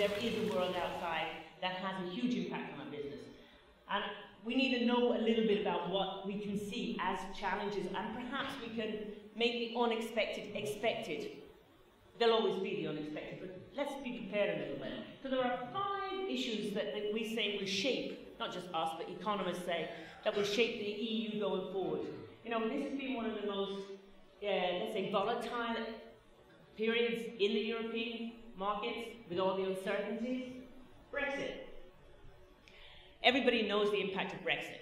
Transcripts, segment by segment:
there is a world outside that has a huge impact on our business. And we need to know a little bit about what we can see as challenges, and perhaps we can make the unexpected expected. There'll always be the unexpected, but let's be prepared a little bit. So there are 5 issues that we say will shape, not just us, but economists say, that will shape the EU going forward. You know, this has been one of the most, let's say, volatile periods in the European markets with all the uncertainties. Brexit. Everybody knows the impact of Brexit.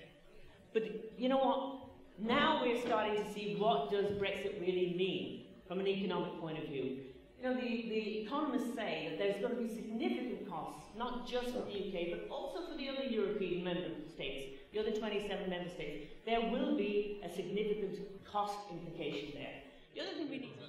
But you know what? Now we're starting to see what does Brexit really mean from an economic point of view. You know, the economists say that there's going to be significant costs, not just for the UK, but also for the other European member states, the other 27 member states. There will be a significant cost implication there. The other thing we need to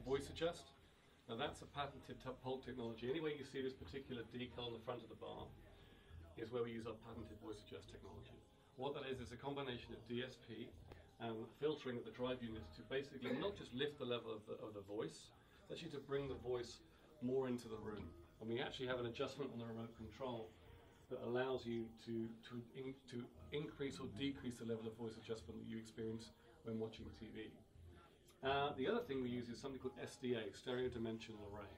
voice adjust. Now that's a patented pulp technology. Any way you see this particular decal on the front of the bar is where we use our patented voice adjust technology. What that is a combination of DSP and filtering at the drive unit to basically not just lift the level of the voice, it's actually to bring the voice more into the room. And we actually have an adjustment on the remote control that allows you to increase or decrease the level of voice adjustment that you experience when watching TV. The other thing we use is something called SDA, stereo dimensional array.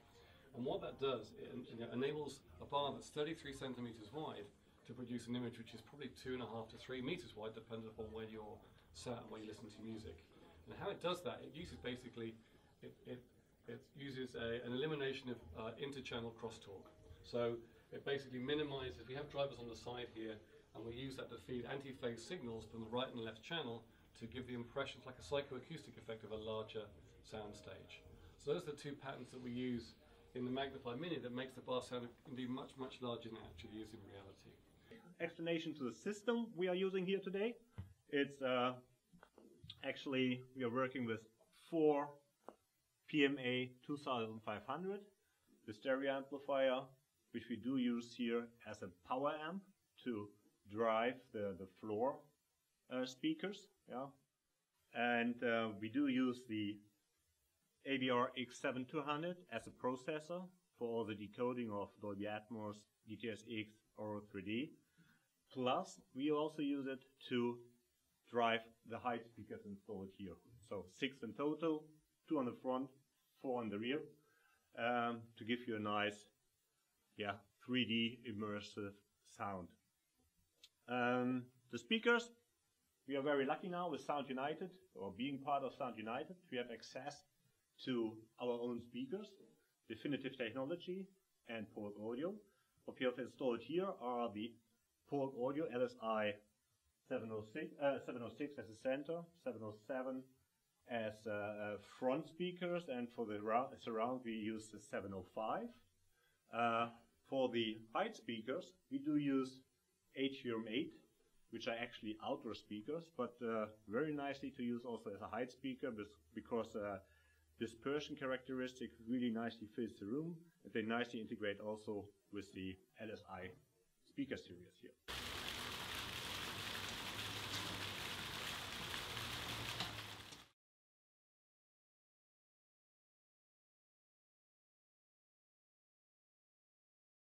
And what that does, it enables a bar that's 33 centimeters wide to produce an image which is probably 2.5 to 3 meters wide, depending upon where you're sat and where you listen to music. And how it does that, it uses basically, it uses an elimination of inter-channel crosstalk. So it basically minimizes, if we have drivers on the side here, and we use that to feed anti-phase signals from the right and left channel to give the impression, like a psychoacoustic effect of a larger sound stage. So those are the two patterns that we use in the Magnify Mini that makes the bar sound indeed much, much larger than it actually is in reality. Explanation to the system we are using here today. It's actually, we are working with 4 PMA 2500, the stereo amplifier, which we do use here as a power amp to drive the floor speakers. Yeah, and we do use the AVR X7200 as a processor for all the decoding of Dolby Atmos, DTS:X, or 3D. Plus, we also use it to drive the height speakers installed here. So 6 in total, 2 on the front, 4 on the rear, to give you a nice 3D immersive sound. The speakers, we are very lucky now with Sound United, or being part of Sound United. We have access to our own speakers, definitive technology, and Polk Audio. What we have installed here are the Polk Audio LSI 706 as a center, 707 as front speakers, and for the surround we use the 705. For the height speakers, we do use Atrium 8, which are actually outdoor speakers, but very nicely to use also as a height speaker because dispersion characteristic really nicely fills the room, and they nicely integrate also with the LSI speaker series here.